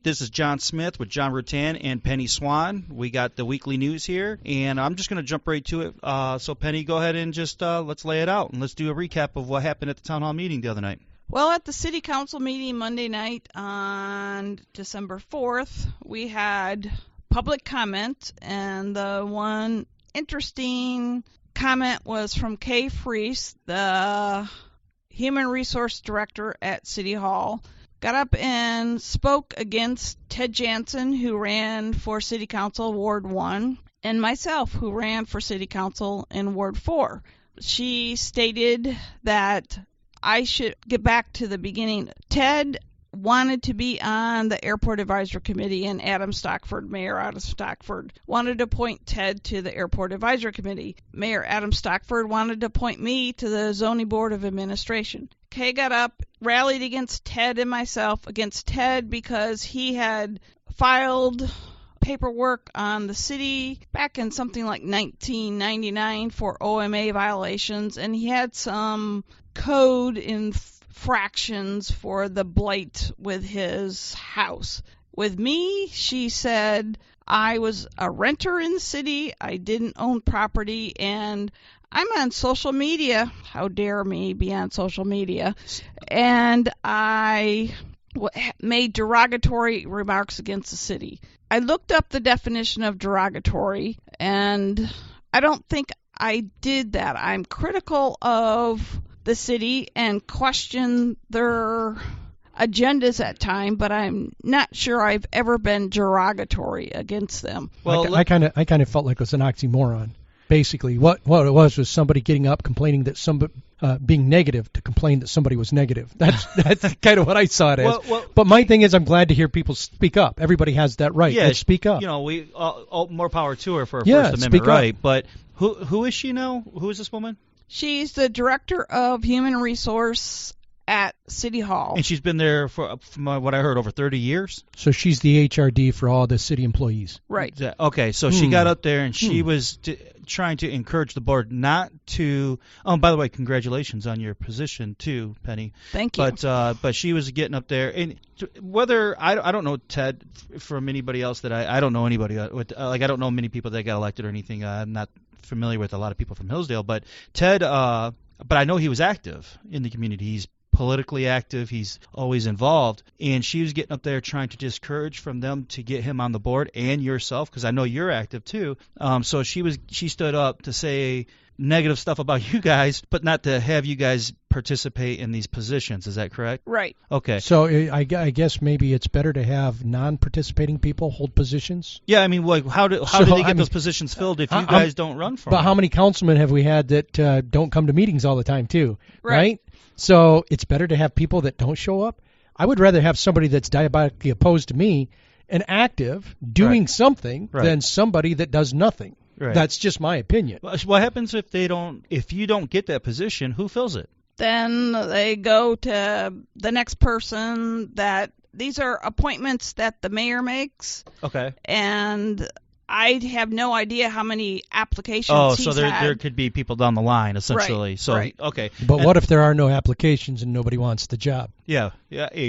This is John Smith with John Rutan and Penny Swan. We got the weekly news here, and I'm just going to jump right to it. So, Penny, go ahead and just let's lay it out, and let's do a recap of what happened at the town hall meeting the other night. Well, at the city council meeting Monday night on December 4th, we had public comment, and the one interesting comment was from Kay Freese, the Human Resource Director at City Hall. Got up and spoke against Ted Jansen, who ran for City Council Ward 1, and myself, who ran for City Council in Ward 4. She stated that I should get back to the beginning. Ted wanted to be on the Airport Advisory Committee, and Adam Stockford, Mayor Adam Stockford, wanted to appoint Ted to the Airport Advisory Committee. Mayor Adam Stockford wanted to appoint me to the Zoning Board of Administration. Kay got up, rallied against Ted and myself, against Ted because he had filed paperwork on the city back in something like 1999 for OMA violations, and he had some code infractions for the blight with his house. With me, she said I was a renter in the city, I didn't own property, and I'm on social media. How dare me be on social media? And I made derogatory remarks against the city. I looked up the definition of derogatory, and I don't think I did that. I'm critical of the city and question their agendas at times, but I'm not sure I've ever been derogatory against them. Well, I kind of felt like it was an oxymoron. Basically, what it was somebody getting up complaining that somebody being negative to complain that somebody was negative. That's kind of what I saw it as. But my thing is, I'm glad to hear people speak up. Everybody has that right. Yeah, Let's speak up. You know, we more power to her for a First Amendment right. But who is she now? Who is this woman? She's the Director of Human Resource at City Hall. And she's been there for, from what I heard, over 30 years? So she's the HRD for all the city employees. Right. Okay, so she got up there and she was trying to encourage the board not to... Oh, by the way, congratulations on your position, too, Penny. Thank you. But she was getting up there. And whether... I don't know Ted from anybody else that I don't know anybody. I don't know many people that got elected or anything. I'm not familiar with a lot of people from Hillsdale. But Ted... but I know he was active in the community. He's politically active. He's always involved. And she was getting up there trying to discourage from them to get him on the board, and yourself, because I know you're active too. So she stood up to say negative stuff about you guys, but not to have you guys participate in these positions. Is that correct? Right. Okay. So I guess maybe it's better to have non-participating people hold positions. Yeah, I mean, like how do they get those positions filled if you guys don't run for them? But how many councilmen have we had that don't come to meetings all the time too? Right? So it's better to have people that don't show up. I would rather have somebody that's diabolically opposed to me and active doing something than somebody that does nothing. Right. That's just my opinion. What happens if you don't get that position? Who fills it? Then they go to the next person. These are appointments that the mayor makes. Okay. And I have no idea how many applications he's had. There could be people down the line, essentially. Right, so right. Okay. But what if there are no applications and nobody wants the job? Yeah.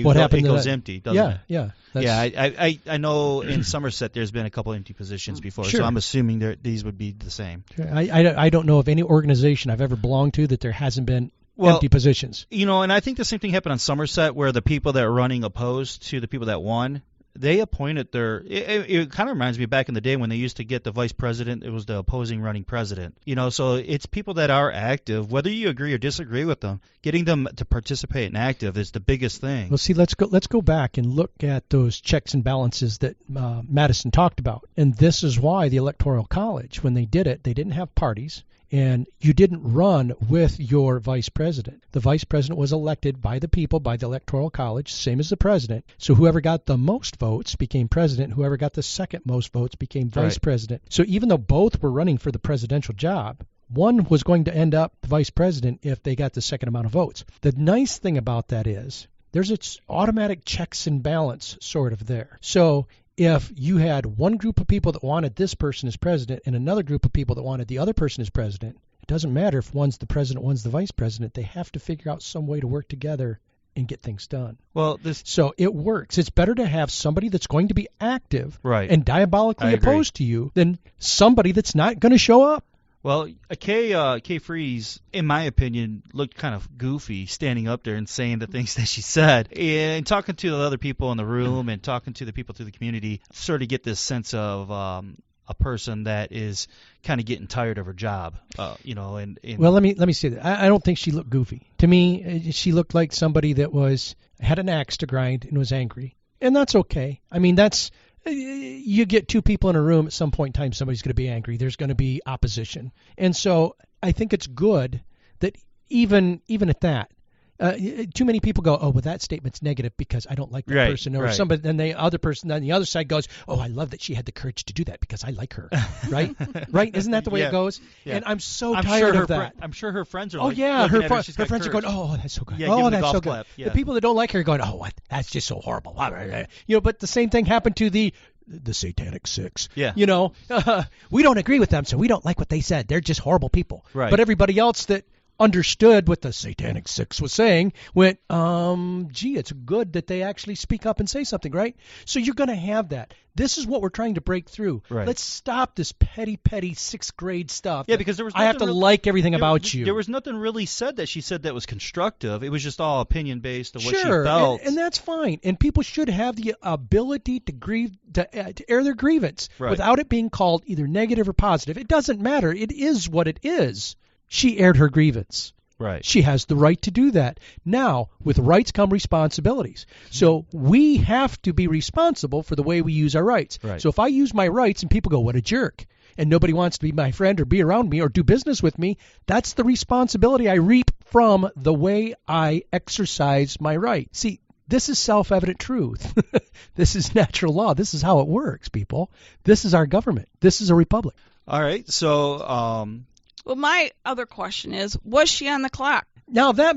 What happens? It goes empty, doesn't it? Yeah. I know in Somerset there's been a couple empty positions before, so I'm assuming these would be the same. Sure. I don't know of any organization I've ever belonged to that there hasn't been empty positions. You know, and I think the same thing happened on Somerset, where the people that are running opposed to the people that won. They appointed it kind of reminds me back in the day when they used to get the vice president. It was the opposing running president. You know, so it's people that are active, whether you agree or disagree with them. Getting them to participate and active is the biggest thing. Well, see, let's go back and look at those checks and balances that Madison talked about. And this is why the Electoral College, when they did it, they didn't have parties. And you didn't run with your vice president. The vice president was elected by the people, by the Electoral College, same as the president. So whoever got the most votes became president. Whoever got the second most votes became vice president. So even though both were running for the presidential job, one was going to end up vice president if they got the second amount of votes. The nice thing about that is there's its automatic checks and balance sort of there. So if you had one group of people that wanted this person as president and another group of people that wanted the other person as president, it doesn't matter if one's the president, one's the vice president. They have to figure out some way to work together and get things done. Well, So it works. It's better to have somebody that's going to be active right. and diabolically I agree. opposed to you than somebody that's not going to show up. Well, Kay Freese, in my opinion, looked kind of goofy standing up there and saying the things that she said. And talking to the other people in the room and talking to the people through the community, sort of get this sense of a person that is kind of getting tired of her job, And Well, let me say that. I don't think she looked goofy. To me, she looked like somebody that had an axe to grind and was angry. And that's okay. I mean, you get two people in a room, at some point in time, somebody's going to be angry. There's going to be opposition. And so I think it's good that even at that, too many people go, oh, well, that statement's negative because I don't like that right, person. Or right. somebody, then the other person on the other side goes, oh, I love that she had the courage to do that because I like her. Right? Right? Isn't that the way Yeah. it goes? Yeah. And I'm tired of that. I'm sure her friends are Oh, like, yeah. Her her friends are going, oh, that's so good. Yeah, oh, give that's the so golf good. clap. Yeah. The people that don't like her are going, oh, what? That's just so horrible. But the same thing happened to the Satanic Six. Yeah. We don't agree with them, so we don't like what they said. They're just horrible people. Right. But everybody else that understood what the Satanic Six was saying went, gee, it's good that they actually speak up and say something, right? So you're going to have that. This is what we're trying to break through. Right. Let's stop this petty sixth grade stuff. Yeah, because there was I have to like everything about you. There was nothing really said that she said that was constructive. It was just all opinion based of what she Sure, felt. and that's fine. And people should have the ability to air their grievance Right. without it being called either negative or positive. It doesn't matter. It is what it is. She aired her grievance. Right. She has the right to do that. Now, with rights come responsibilities. So we have to be responsible for the way we use our rights. Right. So if I use my rights and people go, what a jerk, and nobody wants to be my friend or be around me or do business with me, that's the responsibility I reap from the way I exercise my right. See, this is self-evident truth. This is natural law. This is how it works, people. This is our government. This is a republic. All right. So, Well, my other question is, was she on the clock? Now that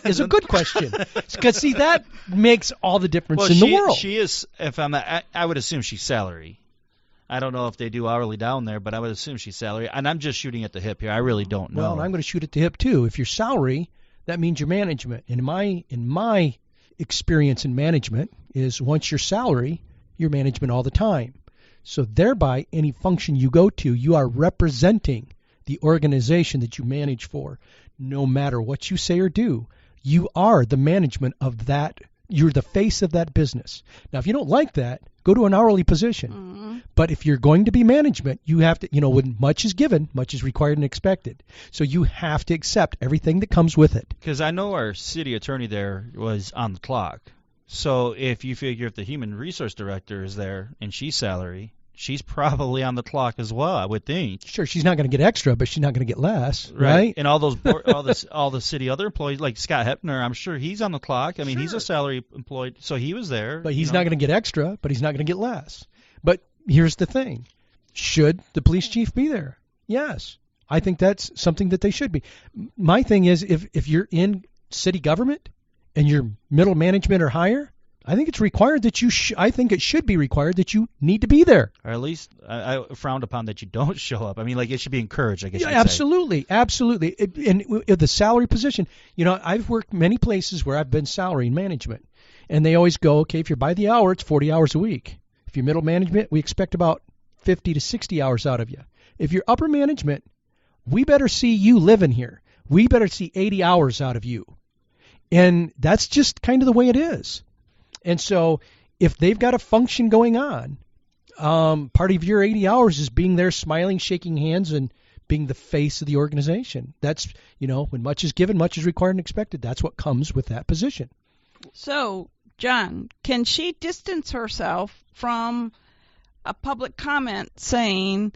is a good question, because see, that makes all the difference in the world. She is. If I would assume she's salary. I don't know if they do hourly down there, but I would assume she's salary. And I'm just shooting at the hip here. I really don't know. Well, and I'm going to shoot at the hip too. If you're salary, that means you're management. And in my experience in management is once you're salary, you're management all the time. So thereby, any function you go to, you are representing the organization that you manage for. No matter what you say or do, you are the management of that. You're the face of that business. Now, if you don't like that, go to an hourly position. Mm-hmm. But if you're going to be management, you have to, when much is given, much is required and expected. So you have to accept everything that comes with it. Because I know our city attorney there was on the clock. So if you figure if the human resource director is there and she's salary, she's probably on the clock as well, I would think. Sure, she's not going to get extra, but she's not going to get less, right? And all the city other employees, like Scott Hepner, I'm sure he's on the clock. I mean, he's a salary employed, so he was there. But he's not going to get extra, but he's not going to get less. But here's the thing. Should the police chief be there? Yes. I think that's something that they should be. My thing is, if you're in city government and you're middle management or higher, I think it's required that I think it should be required that you need to be there. Or at least I frowned upon that you don't show up. I mean, like, it should be encouraged, I guess you could absolutely, say. Absolutely. And the salary position, I've worked many places where I've been salary management, and they always go, okay, if you're by the hour, it's 40 hours a week. If you're middle management, we expect about 50 to 60 hours out of you. If you're upper management, we better see you living here. We better see 80 hours out of you. And that's just kind of the way it is. And so if they've got a function going on, part of your 80 hours is being there, smiling, shaking hands, and being the face of the organization. That's, when much is given, much is required and expected. That's what comes with that position. So, John, can she distance herself from a public comment saying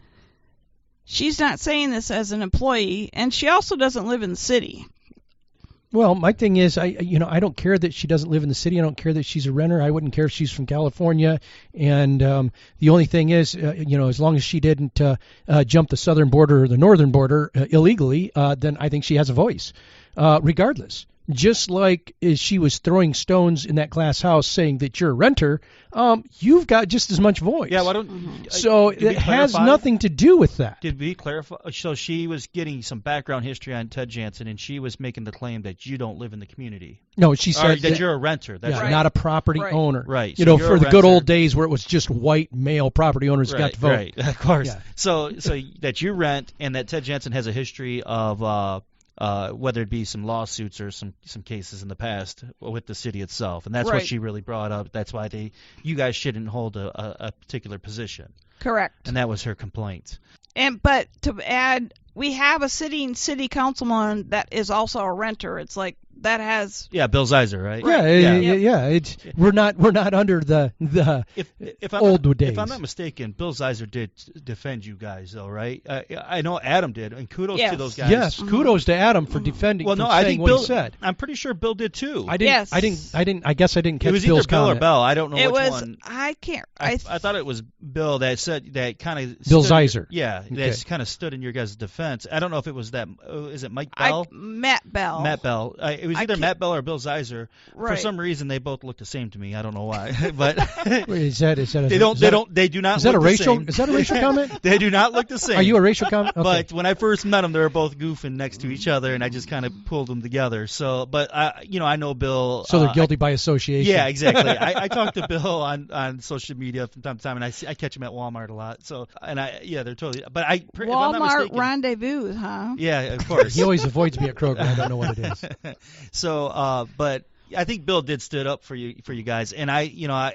she's not saying this as an employee, and she also doesn't live in the city? Well, my thing is, I don't care that she doesn't live in the city. I don't care that she's a renter. I wouldn't care if she's from California. And the only thing is, as long as she didn't jump the southern border or the northern border illegally, then I think she has a voice, regardless. just like as she was throwing stones in that glass house saying that you're a renter, you've got just as much voice. Yeah, why don't? So it has nothing to do with that. Did we clarify? So she was getting some background history on Ted Jansen, and she was making the claim that you don't live in the community. No, she said that you're a renter. That's yeah, right. not a property Right. owner. Right. You So know, you're for a the good renter. old days where it was just white male property owners got to vote. Right, of course. Yeah. So that you rent, and that Ted Jansen has a history of whether it be some lawsuits or some cases in the past with the city itself, and that's what Right. she really brought up. That's why you guys shouldn't hold a particular position, Correct. and that was her complaint. But to add, we have a sitting city councilman that is also a renter. It's like that has Yeah, Bill Zeiser, right? Yeah. We're not under the If I'm old not, days. If I'm not mistaken, Bill Zeiser did defend you guys, though, right? I know Adam did, and kudos Yes. to those guys. Yes, kudos to Adam for defending. Well, no, for I saying think what Bill. he said. I'm pretty sure Bill did too. I didn't. Yes. I guess I didn't catch It was Bill's either Bill comment. or Bell. I don't know it which was. one. I can't. I thought it was Bill that said that kind of. Bill Zeiser. Yeah, Okay. that kind of stood in your guys' defense. I don't know if it was that. Is it Mike Bell? Matt Bell. Matt Bell. It was I either can't- Matt Bell or Bill Zeiser. For Right. some reason, they both look the same to me. I don't know why, but Wait, is that they do not. Is that a look the racial? same. Is that a racial comment? They do not look the same. Are you a racial comment? Okay. But when I first met them, they were both goofing next to each other, and I just kind of pulled them together. So, but I know Bill. So they're guilty by association. Yeah, exactly. I talk to Bill on social media from time to time, and I catch him at Walmart a lot. So, they're totally. But if I'm not Walmart mistaken, rendezvous, huh? yeah, of course. He always avoids me at Kroger. I don't know what it is. So, but I think Bill did stood up for you guys, and I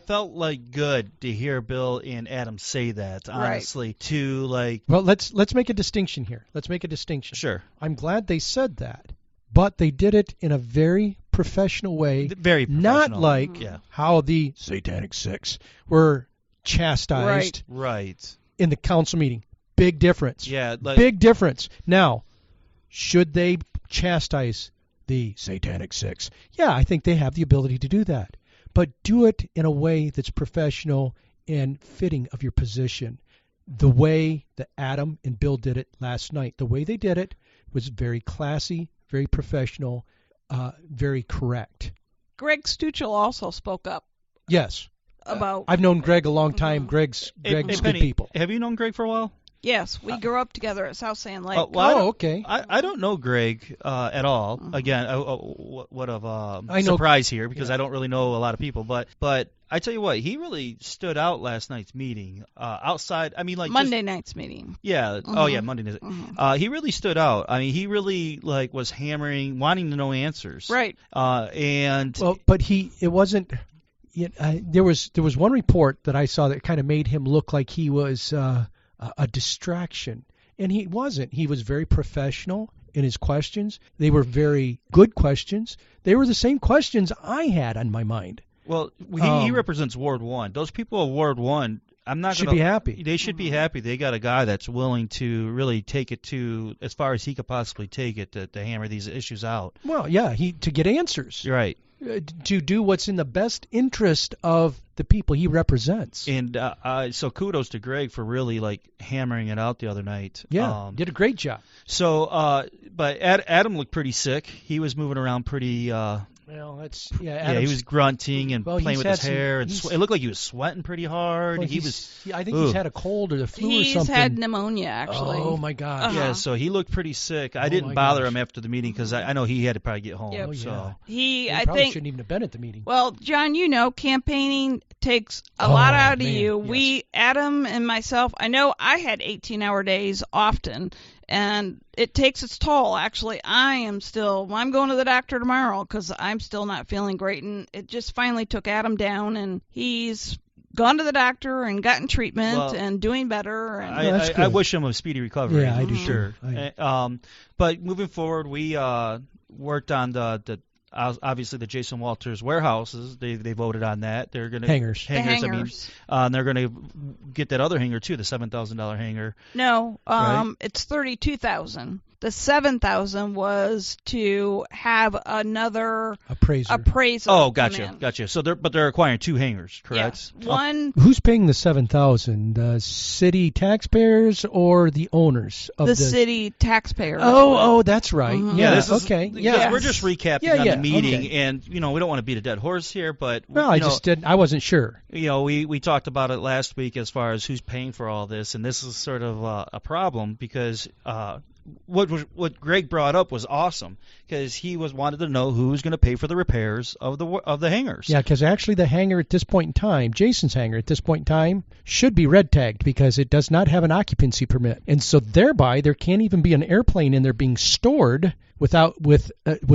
felt like good to hear Bill and Adam say that, honestly. Right. To like, Well, let's make a distinction here. Let's make a distinction. sure, I'm glad they said that, but they did it in a very professional way. very professional. Not like yeah, how the Satanic Six were chastised right, in the council meeting. Big difference. yeah, like, Big difference. Now, should they chastise the Satanic Six? Yeah, I think they have the ability to do that. But do it in a way that's professional and fitting of your position. The way that Adam and Bill did it last night, the way they did it was very classy, very professional, very correct. Greg Stuchel also spoke up Yes. about. I've known Greg a long time. Mhm. Greg's Hey, good Penny, people. Have you known Greg for a while? Yes, we grew up together at South Sand Lake. Well, Okay. I don't know Greg at all. Mhm. Again, what of I know- surprise here because yeah. I don't really know a lot of people. But I tell you what, he really stood out last night's meeting. Outside, I mean, like Monday night's meeting. yeah. Oh yeah, Mhm. Monday night. Mhm. He really stood out. I mean, he really like was hammering, wanting to know answers. Right. And Well, but it wasn't. There was one report that I saw that kind of made him look like he was a distraction, and he wasn't. He was very professional in his questions. They were very good questions. They were the same questions I had on my mind. well, he represents Ward 1. Those people of Ward 1. I'm not Should gonna, be happy. They should be happy. They got a guy that's willing to really take it to as far as he could possibly take it to hammer these issues out. Well, yeah, to get answers, You're right. to do what's in the best interest of the people he represents. And so kudos to Greg for really like hammering it out the other night. Yeah, did a great job. So, but Adam looked pretty sick. He was moving around pretty. Well, that's Yeah, he was grunting and Well, playing he's with his had some- hair, and he's- it looked like he was sweating pretty hard. Well, He was. I think Ooh. he's had a cold or the flu or He's something. had pneumonia, actually. Oh my gosh. Uh-huh. Yeah, so he looked pretty sick. I Oh, didn't my bother gosh. him after the meeting because I know he had to probably get home. Yep. Oh, So yeah. He, He I probably think. shouldn't even have been at the meeting. Well, John, campaigning takes a lot out of man, you. yes. We, Adam and myself, I know I had 18-hour days often, and it takes its toll. Actually, I'm going to the doctor tomorrow because I'm still not feeling great, and it just finally took Adam down, and he's gone to the doctor and gotten treatment Well, and doing better. And Well, that's I good. wish him a speedy recovery. Yeah, I do for sure. too. But moving forward, we worked on the obviously the Jason Walters warehouses. They voted on that. They're going to Hangars. the hangars. And they're going to get that other hanger too, the $7,000 hanger. No, Right? it's $32,000. The $7,000 was to have another Appraiser. appraiser. Oh, come gotcha, in. gotcha. So they're acquiring 2 hangars, correct? Yes. One, Who's paying the $7,000? The city taxpayers or the owners of the city taxpayers. Oh, that's right. Mhm. Yeah. this is, okay. because Yeah. we're just recapping Yeah, on yeah, the meeting, okay. and we don't want to beat a dead horse here, but Well, I just didn't. I wasn't sure. we talked about it last week as far as who's paying for all this, and this is sort of a problem because what Greg brought up was awesome because he wanted to know who was going to pay for the repairs of the hangars. Yeah, because actually the hangar at this point in time, Jason's hangar at this point in time, should be red tagged because it does not have an occupancy permit, and so thereby there can't even be an airplane in there being stored with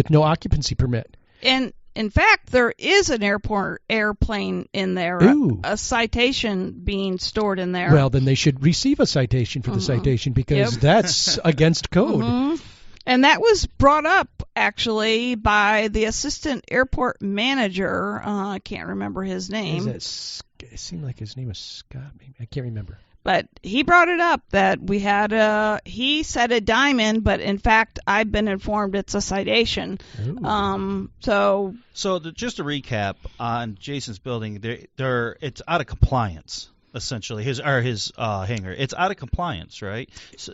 no occupancy permit. And in fact, there is an airplane in there, Ooh. a citation being stored in there. Well, then they should receive a citation for the citation because Yep. that's against code. Mhm. And that was brought up actually by the assistant airport manager. I can't remember his name. It seemed like his name was Scott. Maybe. I can't remember. But he brought it up that we had he said a diamond, but in fact I've been informed it's a citation. Ooh. So just to recap on Jason's building, it's out of compliance. Essentially, his hangar, it's out of compliance, right?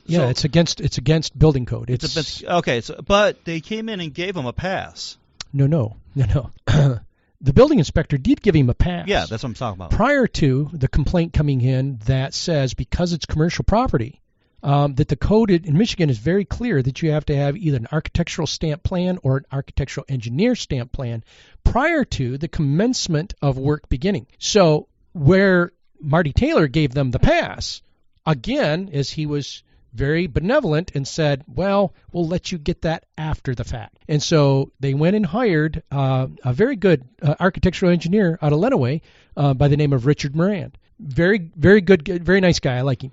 Yeah, it's against building code. Okay. But they came in and gave him a pass. No. The building inspector did give him a pass. Yeah, that's what I'm talking about. Prior to the complaint coming in that says because it's commercial property, that the code in Michigan is very clear that you have to have either an architectural stamp plan or an architectural engineer stamp plan prior to the commencement of work beginning. So where Marty Taylor gave them the pass, again, as he was very benevolent and said, well, we'll let you get that after the fact. And so they went and hired a very good architectural engineer out of Lenawee by the name of Richard Moran. Very, very good, very nice guy. I like him.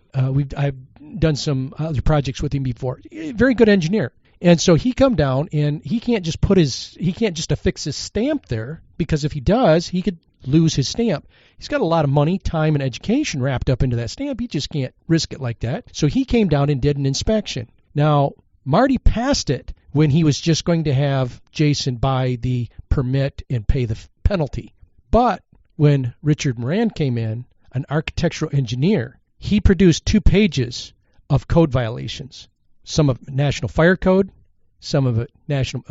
I've done some other projects with him before. Very good engineer. And so he come down and he can't just affix his stamp there because if he does, he could lose his stamp. He's got a lot of money, time, and education wrapped up into that stamp. He just can't risk it like that. So he came down and did an inspection. Now, Marty passed it when he was just going to have Jason buy the permit and pay the penalty. But when Richard Moran came in, an architectural engineer, he produced 2 pages of code violations. Some of it National Fire Code, some of it National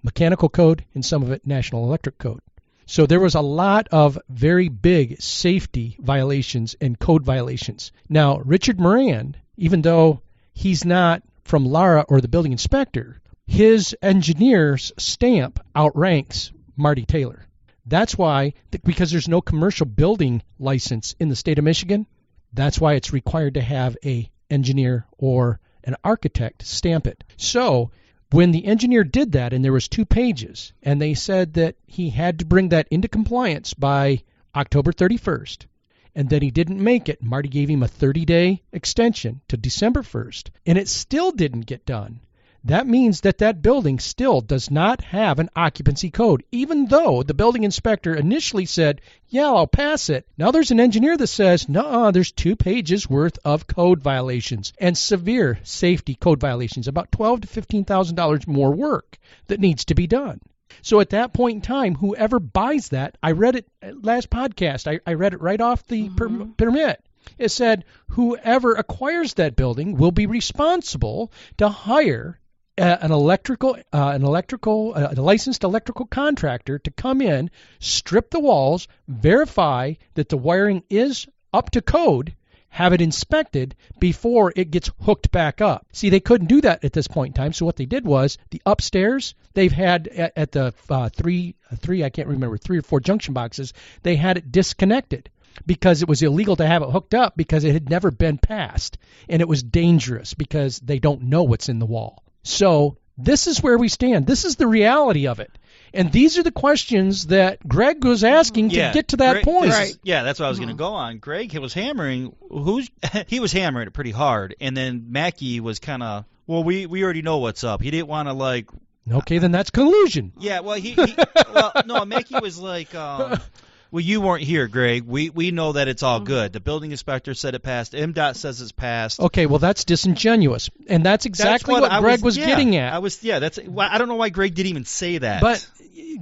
Mechanical Code, and some of it National Electric Code. So there was a lot of very big safety violations and code violations. Now, Richard Moran, even though he's not from LARA or the building inspector, his engineer's stamp outranks Marty Taylor. That's why, because there's no commercial building license in the state of Michigan, that's why it's required to have a engineer or an architect stamp it. So when the engineer did that, and there was 2 pages, and they said that he had to bring that into compliance by October 31st, and then he didn't make it, Marty gave him a 30-day extension to December 1st, and it still didn't get done. That means that building still does not have an occupancy code, even though the building inspector initially said, yeah, I'll pass it. Now there's an engineer that says, no, there's 2 pages worth of code violations and severe safety code violations, about $12,000 to $15,000 more work that needs to be done. So at that point in time, whoever buys that, I read it last podcast, I read it right off the permit. It said, whoever acquires that building will be responsible to hire a licensed electrical contractor to come in, strip the walls, verify that the wiring is up to code, have it inspected before it gets hooked back up. See, they couldn't do that at this point in time, so what they did was the upstairs, they've had at the 3 or 4 junction boxes, they had it disconnected because it was illegal to have it hooked up because it had never been passed, and it was dangerous because they don't know what's in the wall. So this is where we stand. This is the reality of it. And these are the questions that Greg was asking to get to that point. Right. Yeah, that's what I was going to go on. Greg was hammering. He was hammering it pretty hard, and then Mackey was kind of, well, we already know what's up. He didn't want to like. Okay, then that's collusion. Yeah, well, Mackey was like. Well, you weren't here, Greg. We know that it's all good. The building inspector said it passed. MDOT says it's passed. Okay, well, that's disingenuous. And that's exactly what Greg was getting at. I don't know why Greg didn't even say that. But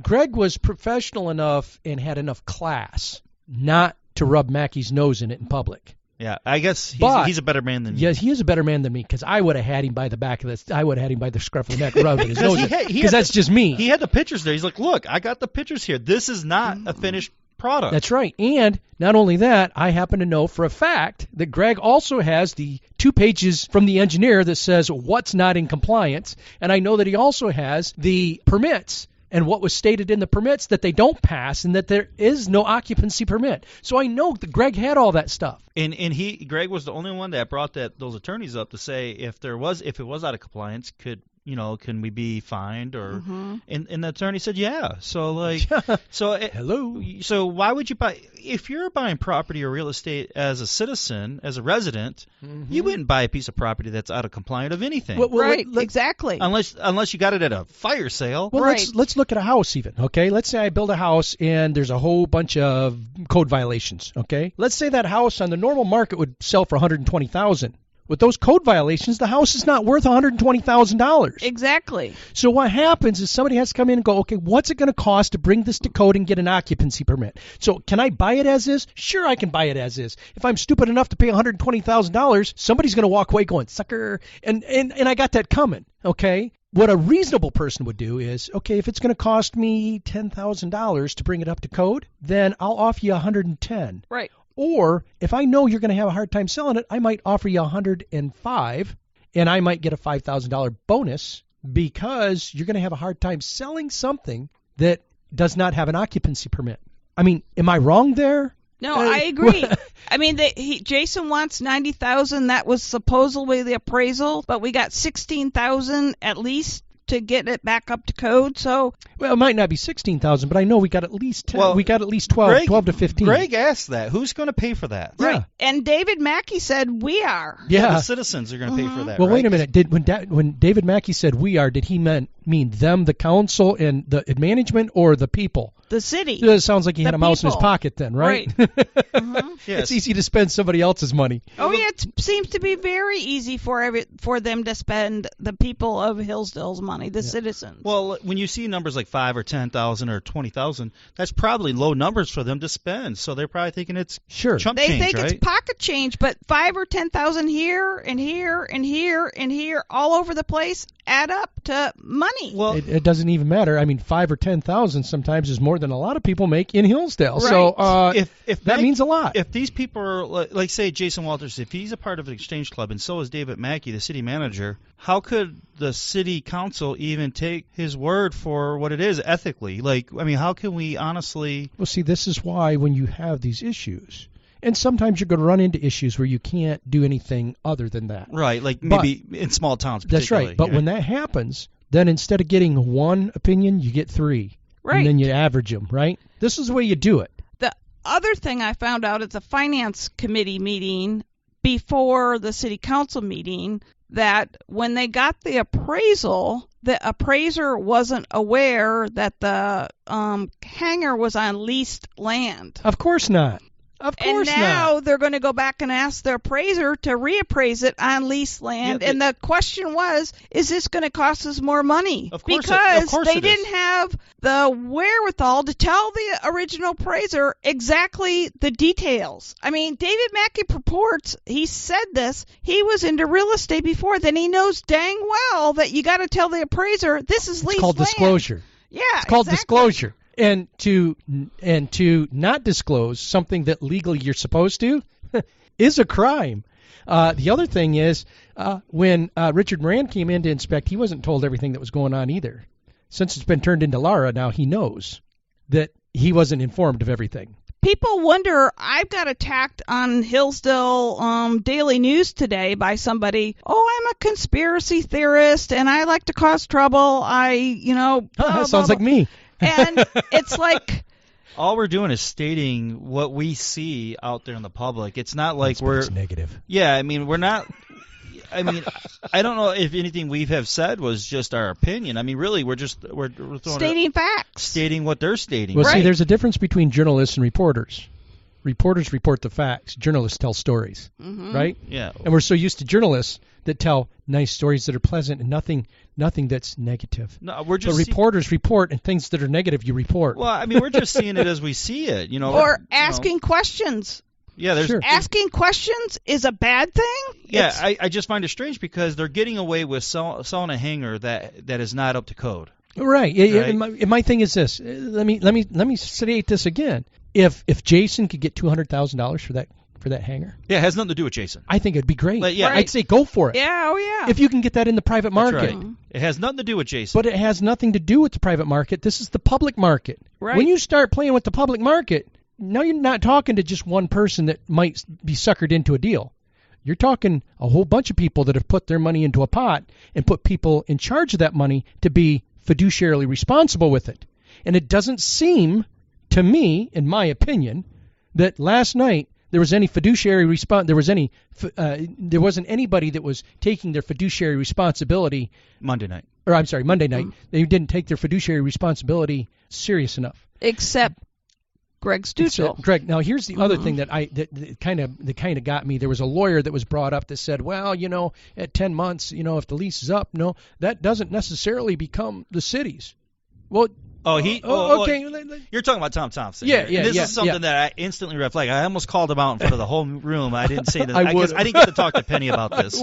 Greg was professional enough and had enough class not to rub Mackey's nose in it in public. Yeah, I guess he's a better man than me. Yes, he is a better man than me because I would have had him by the back of this. I would have had him by the scruff of the neck, rubbing his nose because that's just me. He had the pictures there. He's like, look, I got the pictures here. This is not a finished product. That's right. And not only that, I happen to know for a fact that Greg also has the 2 pages from the engineer that says what's not in compliance. And I know that he also has the permits and what was stated in the permits that they don't pass and that there is no occupancy permit. So I know that Greg had all that stuff. And Greg was the only one that brought those attorneys up to say if it was out of compliance, can we be fined or and the attorney said hello. So why would you buy if you're buying property or real estate as a citizen, as a resident, you wouldn't buy a piece of property that's out of compliance of anything. Right, exactly. Unless you got it at a fire sale. Well, let's look at a house even, okay? Let's say I build a house and there's a whole bunch of code violations, okay? Let's say that house on the normal market would sell for $120,000. With those code violations, the house is not worth $120,000. Exactly. So what happens is somebody has to come in and go, okay, what's it going to cost to bring this to code and get an occupancy permit? So can I buy it as is? Sure, I can buy it as is. If I'm stupid enough to pay $120,000, somebody's going to walk away going, sucker, and I got that coming, okay? What a reasonable person would do is, okay, if it's going to cost me $10,000 to bring it up to code, then I'll offer you $110,000. Right. Or if I know you're going to have a hard time selling it, I might offer you $105,000, and I might get a $5,000 bonus because you're going to have a hard time selling something that does not have an occupancy permit. I mean, am I wrong there? No, I agree. I mean, Jason wants $90,000. That was supposedly the appraisal, but we got $16,000 at least to get it back up to code. So it might not be $16,000, but I know we got at least 10. Well, we got at least 12 to 15. Greg asked that. Who's going to pay for that? Right. Yeah. And David Mackey said we are. Yeah. The citizens are going to pay for that. Well, wait a minute. When David Mackey said we are, did he mean them, the council, and the management, or the people? The city. It sounds like he had a mouse in his pocket then, right? Yes. It's easy to spend somebody else's money. Oh, yeah. It seems to be very easy for them to spend the people of Hillsdale's money, the citizens. Well, when you see numbers like 5 or 10,000 or 20,000, that's probably low numbers for them to spend. So they're probably thinking it's chump change, They think right? it's pocket change, but 5 or 10,000 here and here and here and here, all over the place, add up to money. Well, it doesn't even matter. I mean, 5 or 10,000 sometimes is more than a lot of people make in Hillsdale. Right. So if that means a lot. If these people are, like say Jason Walters, if he's a part of an exchange club and so is David Mackey, the city manager, how could the city council even take his word for what it is ethically? Like, I mean, how can we honestly... Well, see, this is why when you have these issues, and sometimes you're going to run into issues where you can't do anything other than that. Right, like maybe in small towns particularly. That's right. But when that happens, then instead of getting one opinion, you get 3. Right. And then you average them, right? This is the way you do it. The other thing I found out at the finance committee meeting before the city council meeting, that when they got the appraisal, the appraiser wasn't aware that the hangar was on leased land. Of course not. Of course not. And now they're going to go back and ask the appraiser to reappraise it on leased land. Yeah, and the question was, is this going to cost us more money? Of course because they it didn't have the wherewithal to tell the original appraiser exactly the details. I mean, David Mackey purports, he said this, he was into real estate before, then he knows dang well that you got to tell the appraiser this is leased land. It's called disclosure. Yeah, it's called exactly. Disclosure. And to not disclose something that legally you're supposed to is a crime. The other thing is when Richard Moran came in to inspect, he wasn't told everything that was going on either. Since it's been turned into Lara, now he knows that he wasn't informed of everything. People wonder, I got attacked on Hillsdale Daily News today by somebody, I'm a conspiracy theorist and I like to cause trouble. That sounds like me. And it's like... All we're doing is stating what we see out there in the public. It's not like It's negative. Yeah, I mean, we're not... I mean, I don't know if anything we have said was just our opinion. I mean, really, we're throwing Stating facts. stating what they're stating. Well, Right. see, there's a difference between journalists and reporters. Reporters report the facts. Journalists tell stories, right? Yeah. And we're so used to journalists that tell nice stories that are pleasant and nothing that's negative. No, we're just But reporters report, and things that are negative you report. well, I mean, we're just seeing it as we see it, you know. Or asking questions. Yeah, there's Sure. Asking questions is a bad thing? yeah. It's- I just find it strange because they're getting away with selling a hangar that is not up to code. Right. Right. And my thing is this. Let me state this again. If Jason could get $200,000 for that hangar, Yeah, it has nothing to do with Jason. I think it'd be great. But, yeah, I'd say go for it. Yeah, oh yeah. If you can get that in the private That's market. right. It has nothing to do with Jason. But it has nothing to do with the private market. This is the public market. Right. When you start playing with the public market, now you're not talking to just one person that might be suckered into a deal. You're talking a whole bunch of people that have put their money into a pot and put people in charge of that money to be fiduciarily responsible with it. And it doesn't seem to me, in my opinion, that last night there was any fiduciary response. There wasn't anybody that was taking their fiduciary responsibility. Monday night. Or I'm sorry, Monday night. They didn't take their fiduciary responsibility serious enough. Except Greg Stuchel. Greg, now here's the other thing that kind of got me. There was a lawyer that was brought up that said, well, at 10 months, if the lease is up, no, that doesn't necessarily become the city's. Well, Okay. You're talking about Tom Thompson. Yeah, here. And this is something that I instantly reflect. I almost called him out in front of the whole room. I didn't say that. I didn't get to talk to Penny about this.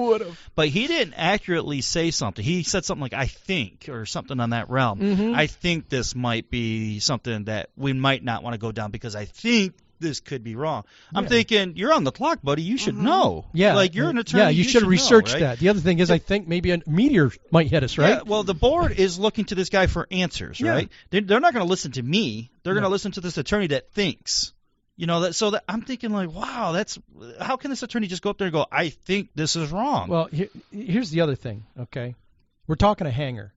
But he didn't accurately say something. He said something like, I think, or something on that realm. Mm-hmm. I think this might be something that we might not want to go down because I think this could be wrong. I'm thinking, you're on the clock, buddy. You should know. Yeah. Like, you're an attorney. Yeah, you should have know, researched right? that. The other thing is, I think maybe a meteor might hit us, right? Yeah, well, the board is looking to this guy for answers, right? They're not going to listen to me. They're going to listen to this attorney that thinks. I'm thinking like, wow, how can this attorney just go up there and go, I think this is wrong? Well, here's the other thing, okay? We're talking a hangar.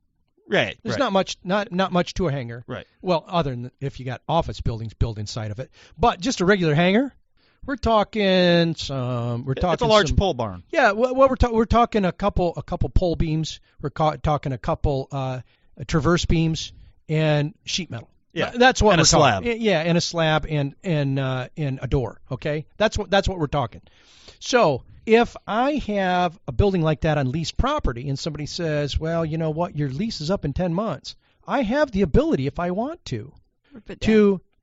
Right. There's not much to a hangar. Right. Well, other than if you got office buildings built inside of it, but just a regular hangar, we're talking It's a large pole barn. Yeah. Well, we're talking a couple pole beams. We're talking a couple traverse beams and sheet metal. Yeah. That's what and we're a slab. talking. Yeah, and a slab and a door. Okay. That's what we're talking. So if I have a building like that on leased property and somebody says, well, you know what, your lease is up in 10 months, I have the ability, if I want to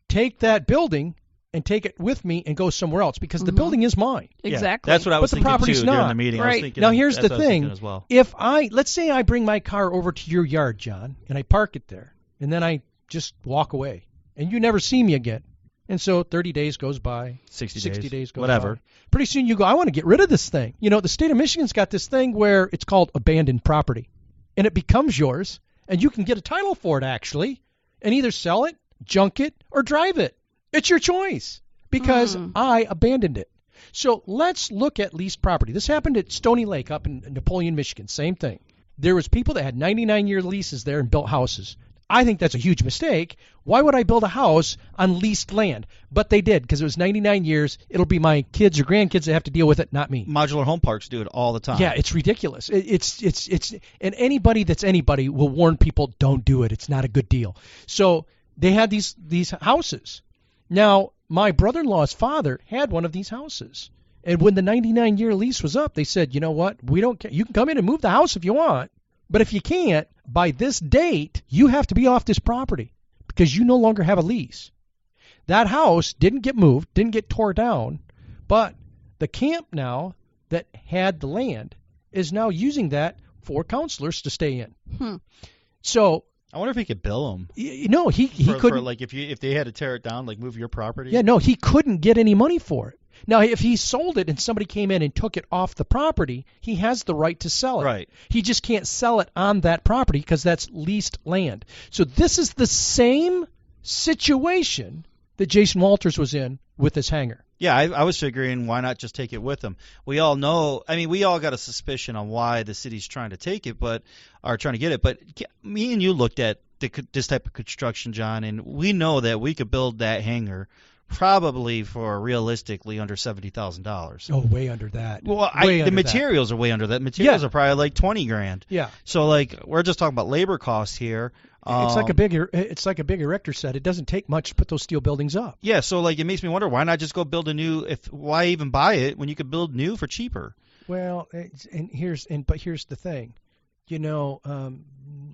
take that building and take it with me and go somewhere else because the building is mine. Exactly. Yeah, that's what I was But the thinking property's too during not. the meeting. I Right. was thinking, Now here's the that's what I was thing. thinking as well. If let's say I bring my car over to your yard, John, and I park it there, and then I just walk away, and you never see me again. And so 30 days goes by, 60 days goes whatever. by. Pretty soon you go, I want to get rid of this thing. The state of Michigan's got this thing where it's called abandoned property, and it becomes yours, and you can get a title for it actually, and either sell it, junk it, or drive it. It's your choice because I abandoned it. So let's look at leased property. This happened at Stony Lake up in Napoleon, Michigan. Same thing. There was people that had 99-year leases there and built houses. I think that's a huge mistake. Why would I build a house on leased land? But they did because it was 99 years. It'll be my kids or grandkids that have to deal with it, not me. Modular home parks do it all the time. Yeah, it's ridiculous. It's and anybody that's anybody will warn people, don't do it. It's not a good deal. So they had these houses. Now, my brother-in-law's father had one of these houses. And when the 99-year lease was up, they said, you know what? We don't care. You can come in and move the house if you want. But if you can't, by this date, you have to be off this property because you no longer have a lease. That house didn't get moved, didn't get tore down, but the camp now that had the land is now using that for counselors to stay in. So I wonder if he could bill them. he couldn't. For like if they had to tear it down, like move your property. Yeah, no, he couldn't get any money for it. Now, if he sold it and somebody came in and took it off the property, he has the right to sell it. Right. He just can't sell it on that property because that's leased land. So this is the same situation that Jason Walters was in with this hangar. Yeah, I was figuring why not just take it with them. We all know. I mean, we all got a suspicion on why the city's trying to take it, are trying to get it. But me and you looked at this type of construction, John, and we know that we could build that hangar probably for realistically under $70,000. Oh, way under that. Well, the materials are way under that. Materials are probably like $20,000. Yeah. So like we're just talking about labor costs here. It's like a big erector said. It doesn't take much to put those steel buildings up. Yeah. So like it makes me wonder, why not just go build a new? Why even buy it when you could build new for cheaper? Well, but here's the thing.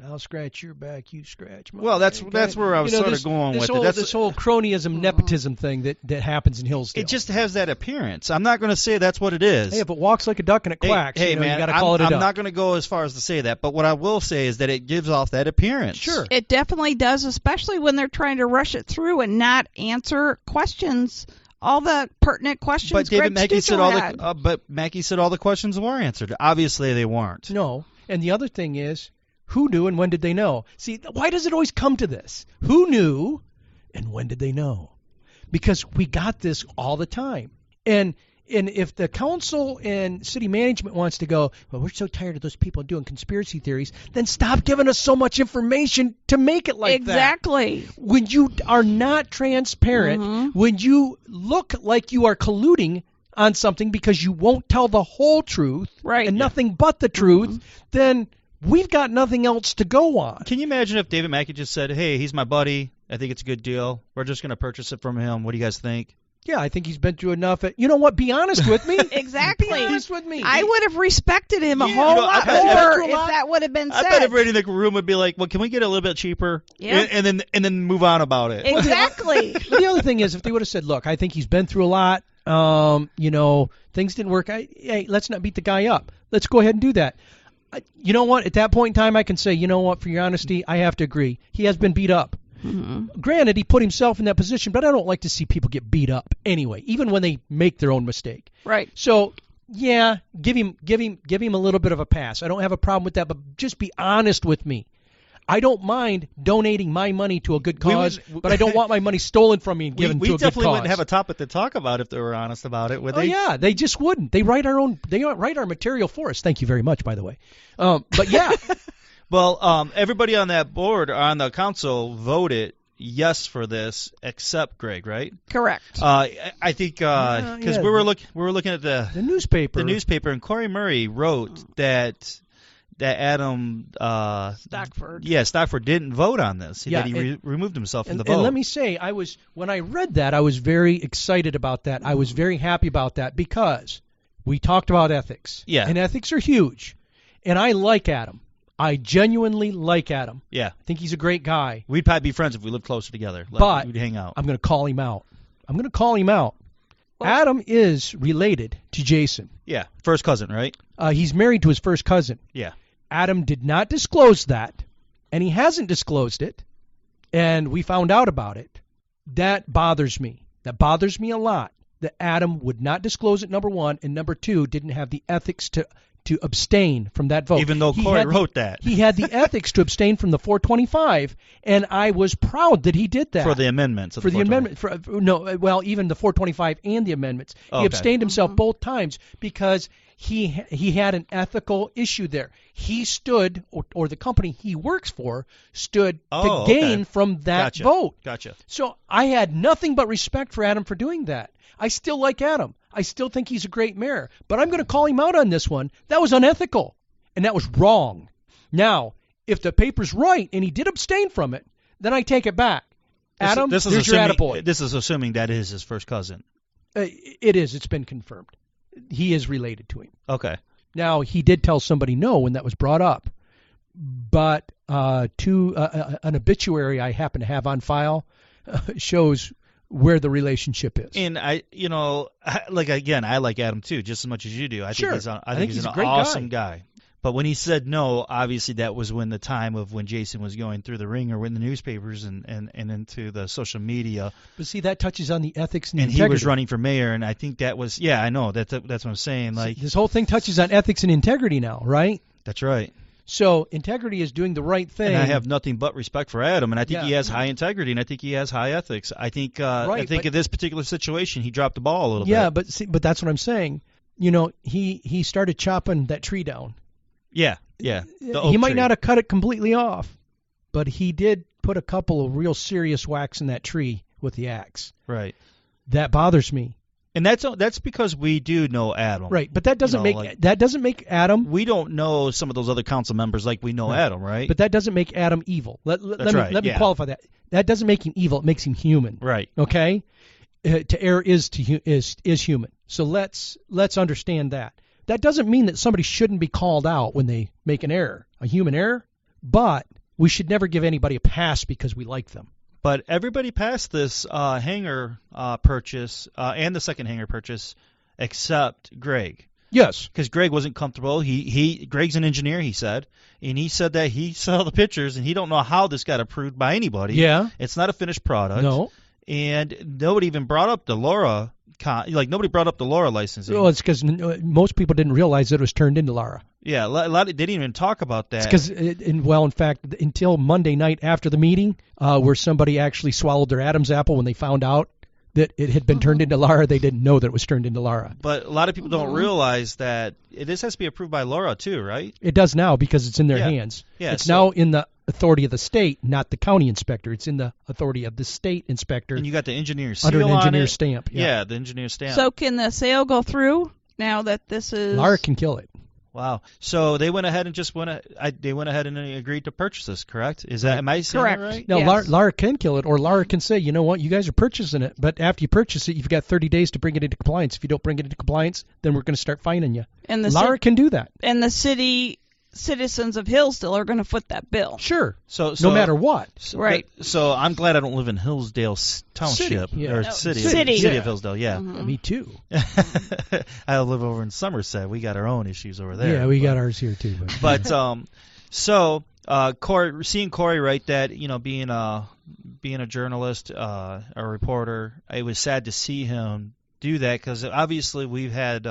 I'll scratch your back, you scratch mine. Well, that's where I was sort of going with it. This whole cronyism, nepotism thing that happens in Hillsdale. It just has that appearance. I'm not going to say that's what it is. Hey, if it walks like a duck and it quacks, hey man, you got to call it a duck. I'm not going to go as far as to say that, but what I will say is that it gives off that appearance. Sure. It definitely does, especially when they're trying to rush it through and not answer questions. All the pertinent questions. But David Mackey said Mackey said all the questions were answered. Obviously, they weren't. No. And the other thing is, who knew and when did they know? See, why does it always come to this? Who knew and when did they know? Because we got this all the time. And if the council and city management wants to go, well, we're so tired of those people doing conspiracy theories, then stop giving us so much information to make it like that. Exactly. When you are not transparent, when you look like you are colluding on something because you won't tell the whole truth and nothing but the truth, then we've got nothing else to go on. Can you imagine if David Mackey just said, hey, he's my buddy, I think it's a good deal, we're just going to purchase it from him, what do you guys think? Yeah, I think he's been through enough. You know what? Be honest with me. Exactly. Be honest with me. I would have respected him a whole lot more if that would have been said. I bet everybody in the room would be like, well, can we get a little bit cheaper? Yeah. And then move on about it. Exactly. But the other thing is, if they would have said, look, I think he's been through a lot. Things didn't work. Hey, let's not beat the guy up. Let's go ahead and do that. You know what? At that point in time, I can say, you know what? For your honesty, I have to agree. He has been beat up. Granted, he put himself in that position, but I don't like to see people get beat up anyway, even when they make their own mistake. Right. So, yeah, give him a little bit of a pass. I don't have a problem with that, but just be honest with me. I don't mind donating my money to a good cause, but I don't want my money stolen from me and given to a good cause. We definitely wouldn't have a topic to talk about if they were honest about it, would they? Oh, yeah, they just wouldn't. They write our material for us. Thank you very much, by the way. But yeah. Well, everybody on that board, on the council, voted yes for this, except Greg, right? Correct. I think because we were looking at the newspaper, and Corey Murray wrote that Adam Stockford. Yeah, Stockford didn't vote on this. That he removed himself from the vote. And let me say, when I read that, I was very excited about that. I was very happy about that because we talked about ethics. Yeah. And ethics are huge. And I like Adam. I genuinely like Adam. Yeah. I think he's a great guy. We'd probably be friends if we lived closer together. But we'd hang out. I'm going to call him out. Well, Adam is related to Jason. Yeah. First cousin, right? He's married to his first cousin. Yeah. Adam did not disclose that, and he hasn't disclosed it, and we found out about it. That bothers me. That bothers me a lot, that Adam would not disclose it, number one, and number two, didn't have the ethics to abstain from that vote. Even though Corey wrote that. He had the ethics to abstain from the 425, and I was proud that he did that. For the amendments. Even the 425 and the amendments. Okay. He abstained himself both times because he had an ethical issue there. He stood, or the company he works for, stood to gain from that vote. Gotcha. So I had nothing but respect for Adam for doing that. I still like Adam. I still think he's a great mayor. But I'm going to call him out on this one. That was unethical, and that was wrong. Now, if the paper's right and he did abstain from it, then I take it back. Adam, here's your attaboy. This is assuming that is his first cousin. It is. It's been confirmed. He is related to him. Okay. Now, he did tell somebody no when that was brought up. But an obituary I happen to have on file shows where the relationship is. And I like Adam too, just as much as you do. I think he's an awesome guy. But when he said no, obviously that was when the time of when Jason was going through the ringer in the newspapers and into the social media. But see, that touches on the ethics and integrity. And he was running for mayor, and I think that was I know that's what I'm saying. Like this whole thing touches on ethics and integrity now, right? That's right. So integrity is doing the right thing. And I have nothing but respect for Adam, and I think he has high integrity, and I think he has high ethics. I think in this particular situation, he dropped the ball a little bit. Yeah, but that's what I'm saying. He started chopping that tree down. Yeah. He might not have cut it completely off, but he did put a couple of real serious whacks in that tree with the axe. Right. That bothers me. And that's because we do know Adam. Right, but that doesn't make Adam. We don't know some of those other council members like we know Adam, right? But that doesn't make Adam evil. Let me qualify that. That doesn't make him evil. It makes him human. Right. Okay. To err is human. So let's understand that. That doesn't mean that somebody shouldn't be called out when they make an error, a human error. But we should never give anybody a pass because we like them. But everybody passed this hangar purchase and the second hangar purchase except Greg. Yes. Because Greg wasn't comfortable. Greg's an engineer, he said. And he said that he saw the pictures and he don't know how this got approved by anybody. Yeah. It's not a finished product. No. And nobody even brought up the Laura nobody brought up the Laura licensing. Well, it's because most people didn't realize that it was turned into Laura. Yeah, they didn't even talk about that. It's because, in fact, until Monday night after the meeting, where somebody actually swallowed their Adam's apple when they found out that it had been turned into Laura, they didn't know that it was turned into Laura. But a lot of people don't realize that this has to be approved by Laura too, right? It does now because it's in their hands. Yeah, it's now in the authority of the state, not the county inspector. It's in the authority of the state inspector. And you got the engineer seal under an engineer on it. stamp. Yeah, the engineer stamp. So can the sale go through now that this is? Laura can kill it. Wow. So they went ahead and agreed to purchase this, correct? Am I saying correct? That right? No, Yes. Laura can kill it, or Laura can say, you know what, you guys are purchasing it, but after you purchase it, you've got 30 days to bring it into compliance. If you don't bring it into compliance, then we're going to start fining you. And the Laura can do that. And the citizens of Hillsdale are going to foot that bill. Sure. So no matter what. Right. So I'm glad I don't live in Hillsdale Township or city of Hillsdale. Yeah. Me too. I live over in Somerset. We got our own issues over there. Yeah, we got ours here too. But seeing Corey write that, being a journalist, a reporter, it was sad to see him do that because obviously we've had.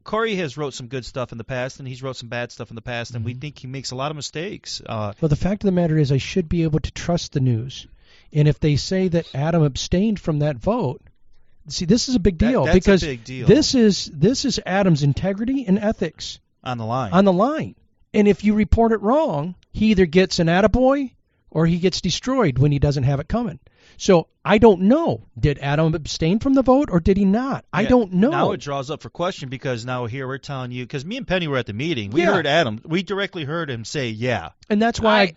Corey has wrote some good stuff in the past, and he's wrote some bad stuff in the past, and we think he makes a lot of mistakes. Well, the fact of the matter is I should be able to trust the news. And if they say that Adam abstained from that vote, see, this is a big deal. That's because a big deal. This is Adam's integrity and ethics. On the line. And if you report it wrong, he either gets an attaboy or he gets destroyed when he doesn't have it coming. So I don't know. Did Adam abstain from the vote or did he not? I don't know. Now it draws up for question because now here we're telling you, because me and Penny were at the meeting. We heard Adam. We directly heard him say, yeah. And that's why.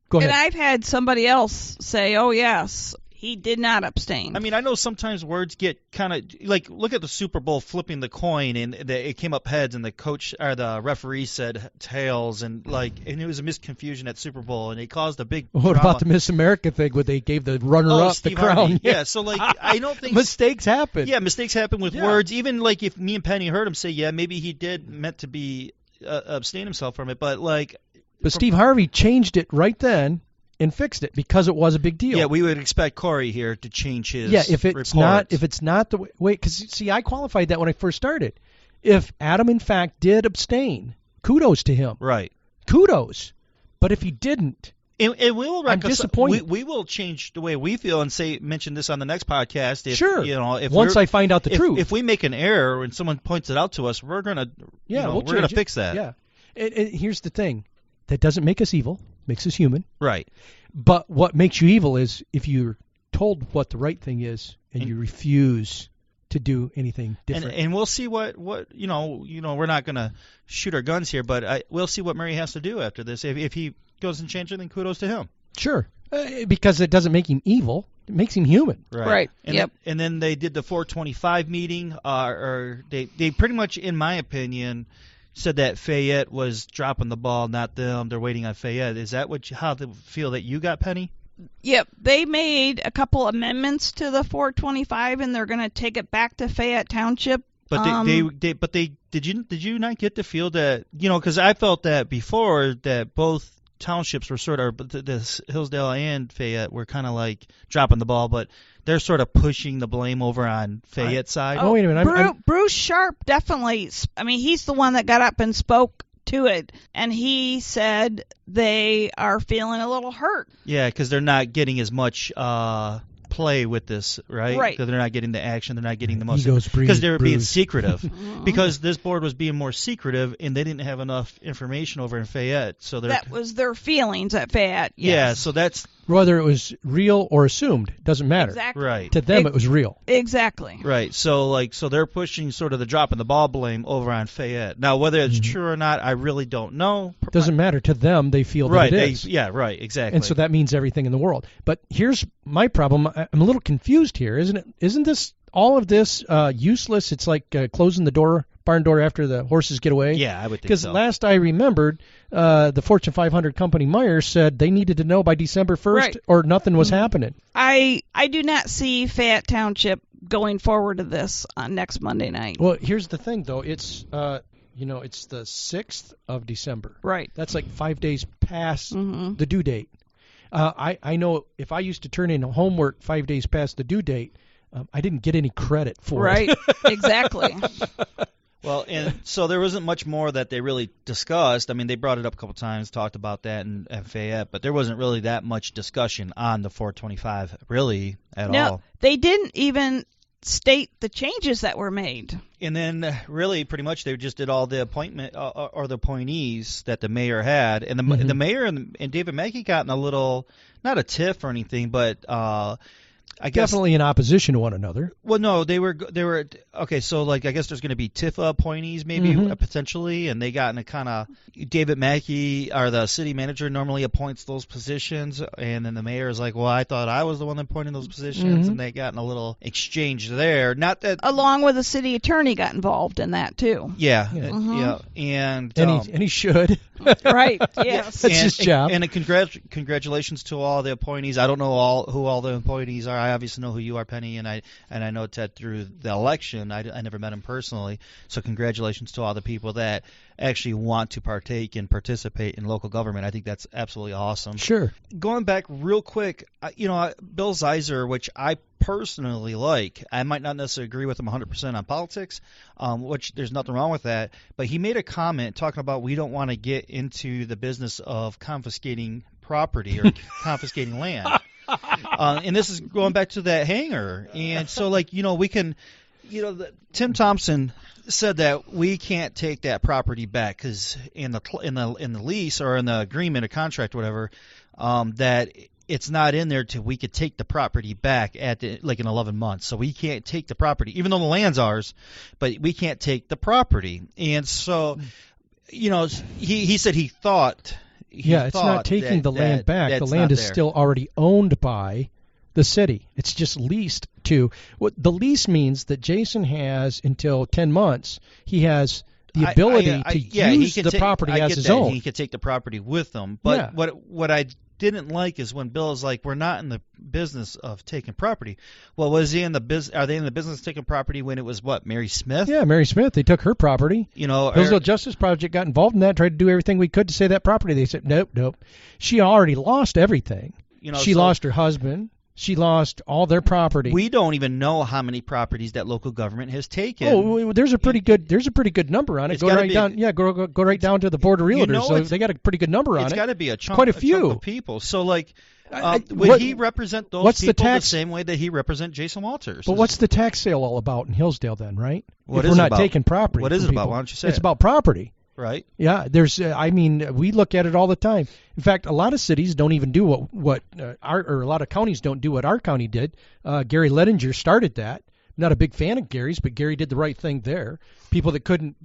Go ahead. And I've had somebody else say, oh, yes, he did not abstain. I mean, I know sometimes words get kind of like, look at the Super Bowl flipping the coin and it came up heads and the coach or the referee said tails and it was a misconfusion at Super Bowl and it caused a big What drama. about the Miss America thing where they gave the runner-up the crown? Harvey. Yeah, so I don't think mistakes happen. Yeah, mistakes happen with words. Even if me and Penny heard him say, yeah, maybe he did meant to be abstain himself from it, but But Steve Harvey changed it right then and fixed it because it was a big deal. Yeah, we would expect Corey here to change his if it's not the way, because see, I qualified that when I first started. If Adam in fact did abstain, kudos to him. Right. Kudos. But if he didn't, I'm disappointed. We will change the way we feel and mention this on the next podcast. If once I find out the truth. If we make an error and someone points it out to us, we're gonna we're gonna fix that. Yeah. And here's the thing. That doesn't make us evil. Makes us human. Right. But what makes you evil is if you're told what the right thing is and you refuse to do anything different. And we'll see what we're not going to shoot our guns here, but we'll see what Murray has to do after this. If he goes and changes it, then kudos to him. Sure. Because it doesn't make him evil. It makes him human. Right. And then they did the 425 meeting, or they pretty much, in my opinion, said that Fayette was dropping the ball, not them. They're waiting on Fayette. Is that how they feel that you got, Penny? Yep. They made a couple amendments to the 425, and they're going to take it back to Fayette Township. But did you not get the feel that, because I felt that before that both townships were sort of, this Hillsdale and Fayette were kind of like dropping the ball, but they're sort of pushing the blame over on Fayette's side. Oh, wait a minute. Bruce Sharp definitely, he's the one that got up and spoke to it, and he said they are feeling a little hurt. Yeah, because they're not getting as much play with this, right? Right. They're not getting the action. They're not getting the most. Because they were being secretive. Because this board was being more secretive, and they didn't have enough information over in Fayette. So that was their feelings at Fayette. Yes. Yeah, so that's Whether it was real or assumed, doesn't matter. Exactly. Right. To them, it was real. Exactly. Right. So they're pushing sort of the drop in the ball blame over on Fayette. Now, whether it's true or not, I really don't know. Doesn't matter. To them, they feel Right. that it is. Yeah. Right. Exactly. And so that means everything in the world. But here's my problem. I'm a little confused here, isn't it? Isn't this all of this useless? It's like closing the barn door after the horses get away. Yeah, I would think Because so. last I remembered, the Fortune 500 company Meijer said they needed to know by December 1st Right. or nothing was happening. I do not see Fayette Township going forward to this on next Monday night. Well, here's the thing, though. It's it's the 6th of December. Right. That's like 5 days past Mhm. the due date. I know if I used to turn in homework 5 days past the due date, I didn't get any credit for Right. it. Exactly. Well, and so there wasn't much more that they really discussed. I mean, they brought it up a couple times, talked about that in Fayette, but there wasn't really that much discussion on the 425 really at No, all. they didn't even state the changes that were made. And then really pretty much they just did all the appointment or the appointees that the mayor had. And the mayor and David Mackey got in a little, not a tiff or anything, but I guess Definitely in opposition to one another. Well, no, they were okay. So, like, I guess there's going to be TIFA appointees, maybe potentially, and they got in a kind of David Mackey, or the city manager, normally appoints those positions, and then the mayor is like, "Well, I thought I was the one appointing those positions," and they got in a little exchange there. Not that, Along with the city attorney got involved in that too. yeah, Yeah. and And he should. Right. Yes. That's his job. And congratulations to all the appointees. I don't know who all the appointees are. I obviously know who you are, Penny, and I know Ted through the election. I never met him personally. So congratulations to all the people that actually want to partake and participate in local government. I think that's absolutely awesome. Sure. Going back real quick, Bill Zeiser, which I personally like, I might not necessarily agree with him 100% on politics, which there's nothing wrong with that, but he made a comment talking about we don't want to get into the business of confiscating property or confiscating land. And this is going back to that hangar. And so, we can, Tim Thompson said that we can't take that property back because in the lease or in the agreement or contract or whatever, that it's not in there till we could take the property back in 11 months. So we can't take the property, even though the land's ours, but we can't take the property. And so, he said he thought. It's not taking the land back. The land is still already owned by the city. It's just leased to. What the lease means that Jason has until 10 months. He has the ability to use the property as his own. He could take the property with him. But what I didn't like is when Bill is like, we're not in the business of taking property. Well, was he in the business? Are they in the business of taking property when it was Mary Smith? Yeah, Mary Smith. They took her property. Hillsdale Justice Project got involved in that, tried to do everything we could to save that property. They said, nope. She already lost everything. She lost her husband. She lost all their property. We don't even know how many properties that local government has taken. Oh, there's a pretty good number on it. Go right down. Yeah, go right down to the Board of Realtors. So they got a pretty good number on it. It's got to be a chunk. Quite a few chunk of people. So would he represent those people the same way that he represent Jason Walters? But what's the tax sale all about in Hillsdale then, right? What if is we're not about? Taking property. What is it about? Why don't you say it's about property. Right. Yeah, we look at it all the time. In fact, a lot of cities don't even do what a lot of counties don't do what our county did. Gary Ledinger started that. Not a big fan of Gary's, but Gary did the right thing there. People that couldn't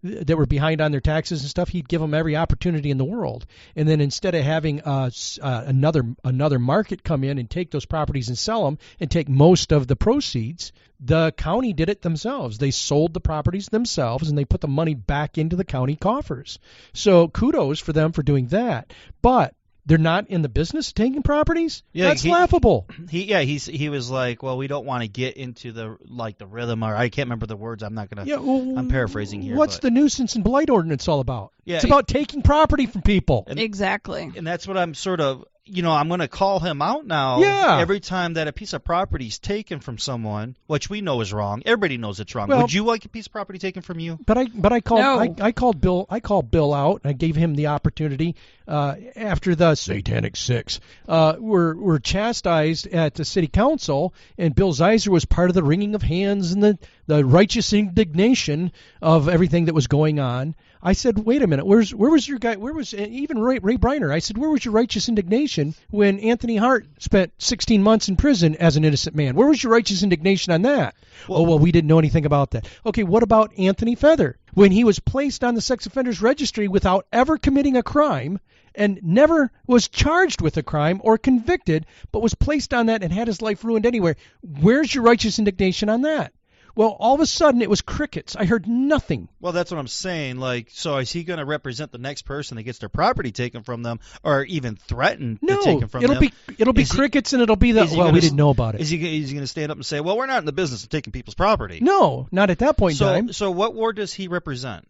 that were behind on their taxes and stuff, he'd give them every opportunity in the world. And then instead of having another market come in and take those properties and sell them and take most of the proceeds, the county did it themselves. They sold the properties themselves and they put the money back into the county coffers. So kudos for them for doing that. But they're not in the business of taking properties? Yeah, that's laughable. He was like, well, we don't want to get into the rhythm, or I can't remember the words. I'm not gonna. I'm paraphrasing here. What's the nuisance and blight ordinance all about? Yeah, it's about taking property from people. Exactly. And that's what I'm sort of. I'm going to call him out now. Yeah. Every time that a piece of property is taken from someone, which we know is wrong. Everybody knows it's wrong. Well, would you like a piece of property taken from you? But I called No. I called Bill out. I gave him the opportunity after the Satanic Six were chastised at the city council, and Bill Zeiser was part of the wringing of hands and the righteous indignation of everything that was going on. I said, wait a minute, where was your guy? Where was even Ray Briner? I said, where was your righteous indignation when Anthony Hart spent 16 months in prison as an innocent man? Where was your righteous indignation on that? Well, we didn't know anything about that. Okay, what about Anthony Feather? When he was placed on the sex offenders registry without ever committing a crime and never was charged with a crime or convicted, but was placed on that and had his life ruined anywhere. Where's your righteous indignation on that? Well, all of a sudden, it was crickets. I heard nothing. Well, that's what I'm saying. Like, so is he going to represent the next person that gets their property taken from them, or even threaten to take it from them? No, it'll be crickets, and it'll be we didn't know about it. Is he going to stand up and say, well, we're not in the business of taking people's property? No, not at that point in time. So what ward does he represent?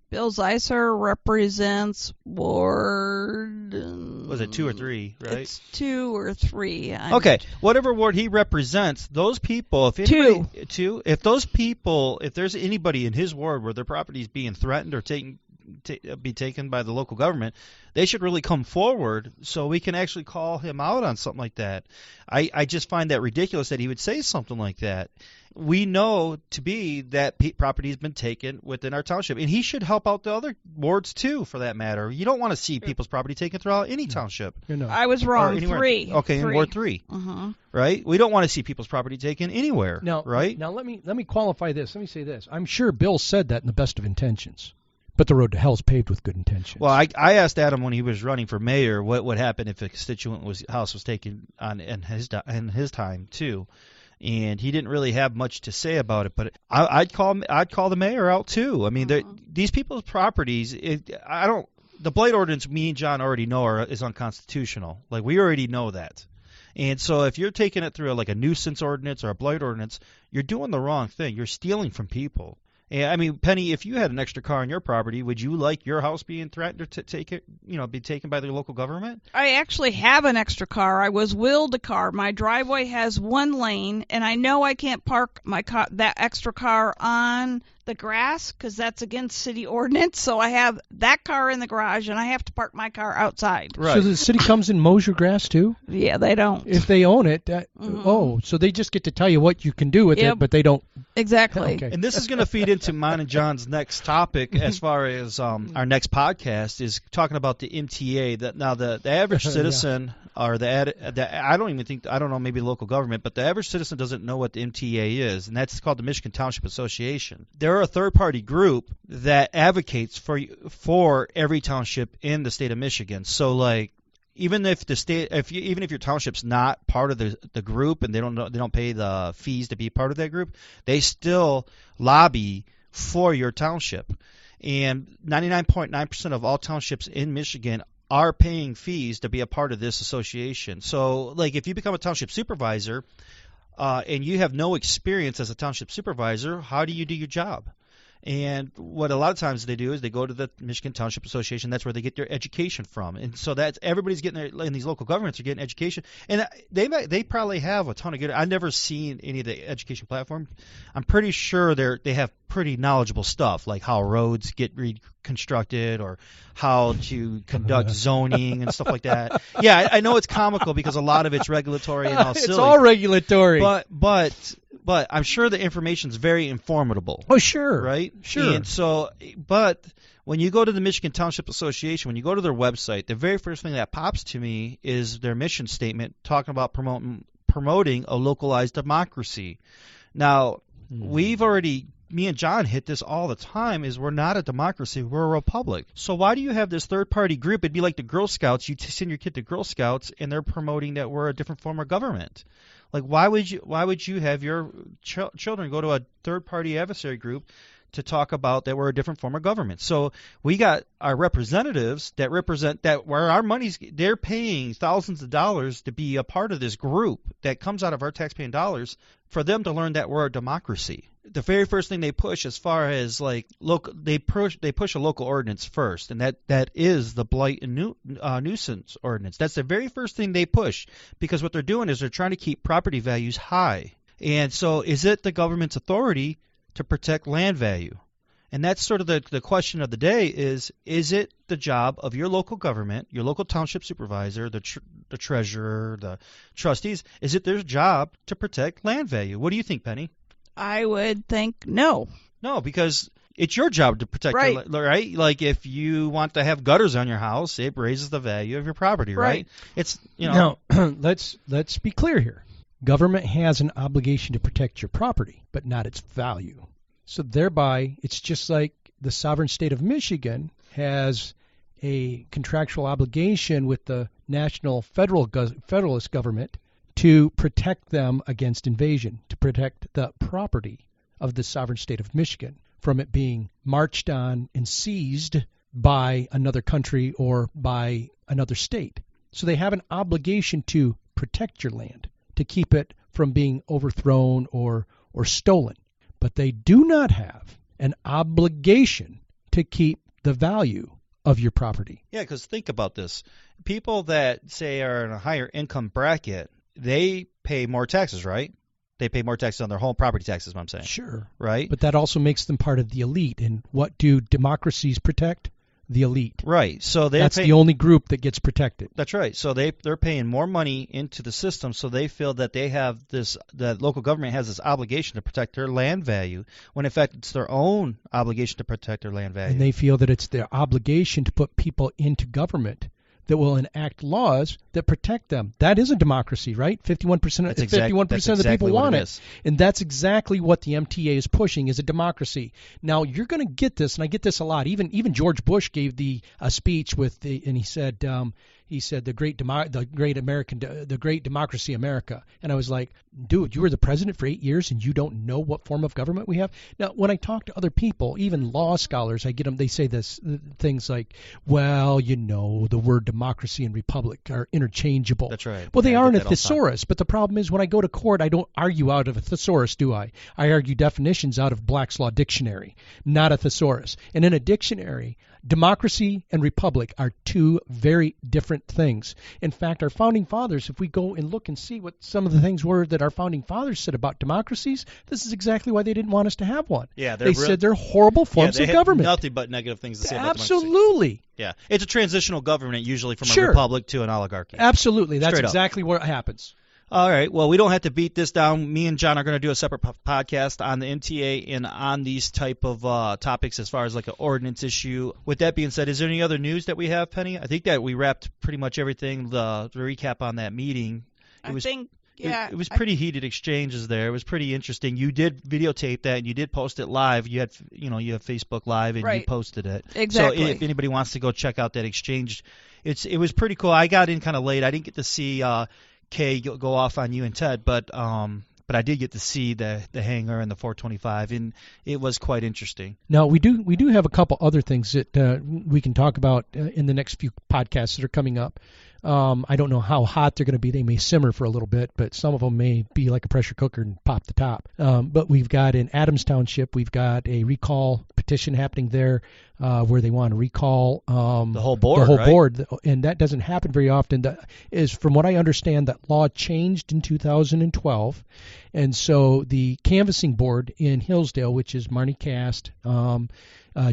Bill Zeisser represents Ward... Was it 2 or 3, right? It's 2 or 3. Okay, whatever ward he represents, those people, if anybody, two, if those people, if there's anybody in his ward where their property is being threatened or be taken by the local government, they should really come forward so we can actually call him out on something like that. I just find that ridiculous that he would say something like that. We know to be that property has been taken within our township, and he should help out the other wards too, for that matter. You don't want to see people's property taken throughout any township. I was wrong. 3. Okay, in Ward 3. Right? We don't want to see people's property taken anywhere. Right? Now let me qualify this. Let me say this. I'm sure Bill said that in the best of intentions. But the road to hell is paved with good intentions. Well, I asked Adam when he was running for mayor what would happen if a constituent house was taken on in his time too, and he didn't really have much to say about it. But I'd call the mayor out too. I mean, these people's properties. The blight ordinance me and John already know is unconstitutional. Like, we already know that. And so if you're taking it through like a nuisance ordinance or a blight ordinance, you're doing the wrong thing. You're stealing from people. Yeah, I mean, Penny, if you had an extra car on your property, would you like your house being threatened to be taken by the local government? I actually have an extra car. I was willed a car. My driveway has 1 lane, and I know I can't park that extra car on the grass because that's against city ordinance. So I have that car in the garage, and I have to park my car outside. Right. So the city comes and mows your grass too? Yeah, they don't. If they own it, so they just get to tell you what you can do with it, but they don't. Exactly. Okay. And this is going to feed into mine and John's next topic as far as our next podcast is talking about the MTA. The average citizen or I don't know, maybe local government, but the average citizen doesn't know what the MTA is, and that's called the Michigan Township Association. They're a third-party group that advocates for every township in the state of Michigan. So, like, even if your township's not part of the group and they don't pay the fees to be part of that group, they still lobby for your township. And 99.9% of all townships in Michigan are paying fees to be a part of this association. So, like, if you become a township supervisor and you have no experience as a township supervisor, how do you do your job? And what a lot of times they do is they go to the Michigan Township Association. That's where they get their education from. And so everybody's getting in these local governments are getting education. And they probably have a ton of good. I've never seen any of the education platforms. I'm pretty sure they have pretty knowledgeable stuff, like how roads get reconstructed or how to conduct zoning and stuff like that. Yeah, I know it's comical because a lot of it's regulatory and all silly. It's all regulatory. But I'm sure the information's very informative. Oh, sure. Right? Sure. And so, but when you go to the Michigan Township Association, when you go to their website, the very first thing that pops to me is their mission statement talking about promoting a localized democracy. Now, me and John hit this all the time, is we're not a democracy, we're a republic. So why do you have this third-party group? It'd be like the Girl Scouts. You send your kid to Girl Scouts, and they're promoting that we're a different form of government. Like, why would you have your children go to a third-party adversary group to talk about that we're a different form of government? So we got our representatives that represent that where our money's, they're paying thousands of dollars to be a part of this group that comes out of our taxpaying dollars for them to learn that we're a democracy. The very first thing they push, as far as like they push a local ordinance first, and that is the blight and nuisance ordinance. That's the very first thing they push, because what they're doing is they're trying to keep property values high. And so, is it the government's authority to protect land value? And that's sort of the question of the day: is it the job of your local government, your local township supervisor, the treasurer, the trustees? Is it their job to protect land value? What do you think, Penny? I would think no. No, because it's your job to protect Right. your right. Like if you want to have gutters on your house, it raises the value of your property, right? It's Now, let's be clear here. Government has an obligation to protect your property, but not its value. So thereby, it's just like the sovereign state of Michigan has a contractual obligation with the national federalist government to protect them against invasion, to protect the property of the sovereign state of Michigan from it being marched on and seized by another country or by another state. So they have an obligation to protect your land, to keep it from being overthrown or stolen. But they do not have an obligation to keep the value of your property. Yeah, because think about this. People that say are in a higher income bracket, they pay more taxes, right? They pay more taxes on their home property taxes, what I'm saying. Sure. Right? But that also makes them part of the elite. And what do democracies protect? The elite. Right. So that's the only group that gets protected. That's right. So they're paying more money into the system, so they feel that they have that local government has this obligation to protect their land value, when in fact it's their own obligation to protect their land value. And they feel that it's their obligation to put people into government that will enact laws that protect them. That is a democracy, right? 51% of the people want it. And that's exactly what the MTA is pushing, is a democracy. Now, you're going to get this, and I get this a lot. Even George Bush gave a speech and he said the great democracy America. And I was like, dude, you were the president for 8 years and you don't know what form of government we have? Now, when I talk to other people, even law scholars, I get them, they say things like, well, the word democracy and republic are interchangeable. That's right. Well, they are in a thesaurus, but the problem is when I go to court, I don't argue out of a thesaurus, do I? I argue definitions out of Black's Law Dictionary, not a thesaurus. And in a dictionary, democracy and republic are two very different things. In fact, our founding fathers, if we go and look and see what some of the things were that our founding fathers said about democracies, this is exactly why they didn't want us to have one. Yeah, they said they're horrible forms of government. Nothing but negative things to say about democracy. Absolutely. Yeah, it's a transitional government usually from a republic to an oligarchy. Absolutely, that's exactly what happens. All right. Well, we don't have to beat this down. Me and John are going to do a separate podcast on the MTA and on these type of topics as far as like an ordinance issue. With that being said, is there any other news that we have, Penny? I think that we wrapped pretty much everything, the recap on that meeting. It was pretty heated exchanges there. It was pretty interesting. You did videotape that and you did post it live. You have Facebook Live and you posted it. Exactly. So if anybody wants to go check out that exchange, it was pretty cool. I got in kind of late. I didn't get to see Kay go off on you and Ted, but I did get to see the hangar and the 425, and it was quite interesting. Now we do have a couple other things that we can talk about in the next few podcasts that are coming up. I don't know how hot they're going to be. They may simmer for a little bit, but some of them may be like a pressure cooker and pop the top. But we've got in Adams Township, we've got a recall petition happening there where they want to recall the whole board. The whole right? board, and that doesn't happen very often. Is from what I understand, that law changed in 2012, and so the canvassing board in Hillsdale, which is Marnie Cast,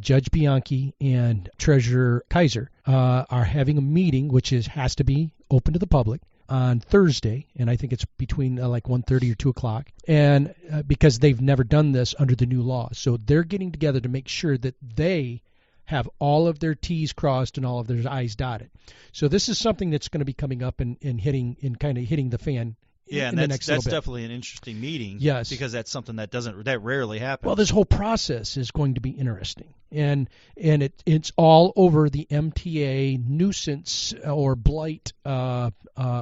Judge Bianchi, and Treasurer Kaiser, are having a meeting, which has to be open to the public on Thursday, and I think it's between like 1:30 or 2 o'clock, and because they've never done this under the new law, so they're getting together to make sure that they have all of their T's crossed and all of their I's dotted. So this is something that's going to be coming up and hitting the fan. Yeah, and that's definitely an interesting meeting. Yes, because that's something that rarely happens. Well, this whole process is going to be interesting, and it's all over the MTA nuisance or blight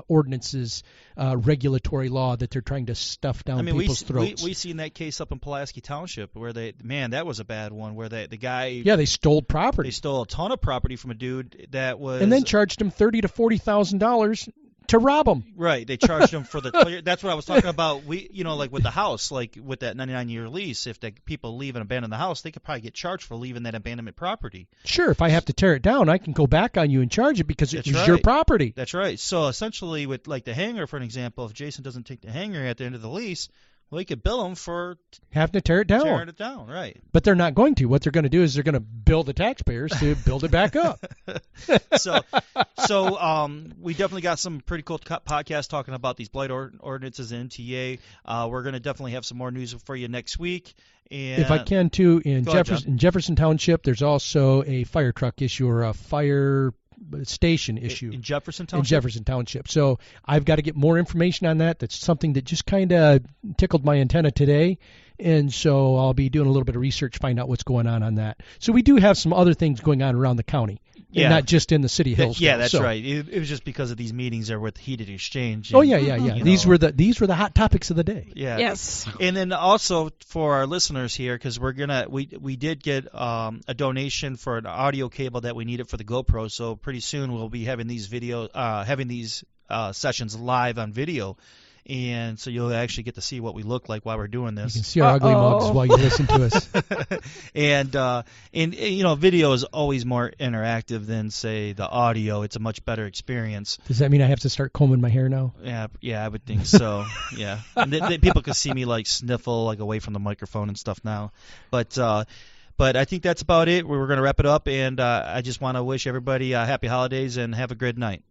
ordinances regulatory law that they're trying to stuff down people's throats. We seen that case up in Pulaski Township where that was a bad one where the guy they stole property. They stole a ton of property from a dude that was and then charged him $30,000 to $40,000 to rob them. Right, they charged him for the. That's what I was talking about. Like with the house, like with that 99-year lease, if the people leave and abandon the house, they could probably get charged for leaving that abandonment property. Sure, if I have to tear it down, I can go back on you and charge it because it's your property. That's right. So essentially, with like the hangar, for an example, if Jason doesn't take the hangar at the end of the lease, We could bill them for having to tear it down. tearing it down, right? But they're not going to. What they're going to do is they're going to bill the taxpayers to build it back up. So we definitely got some pretty cool podcasts talking about these blight ordinances in MTA. We're going to definitely have some more news for you next week. And if I can, too, in Go ahead, John. in Jefferson Township, there's also a fire truck issue or a fire station issue. In Jefferson Township? In Jefferson Township. So I've got to get more information on that. That's something that just kind of tickled my antenna today. And so I'll be doing a little bit of research, find out what's going on that. So we do have some other things going on around the county. Yeah. And not just in the city of Hillsdale. Yeah, that's right. It was just because of these meetings there with heated exchange. Oh and, yeah. These were the hot topics of the day. Yeah. Yes. And then also for our listeners here, because we did get a donation for an audio cable that we needed for the GoPro. So pretty soon we'll be having these sessions live on video. And so you'll actually get to see what we look like while we're doing this. You can see our ugly mugs while you listen to us. And video is always more interactive than, say, the audio. It's a much better experience. Does that mean I have to start combing my hair now? Yeah, I would think so. Yeah, and people can see me like sniffle like away from the microphone and stuff now. But I think that's about it. We're going to wrap it up, and I just want to wish everybody happy holidays and have a good night.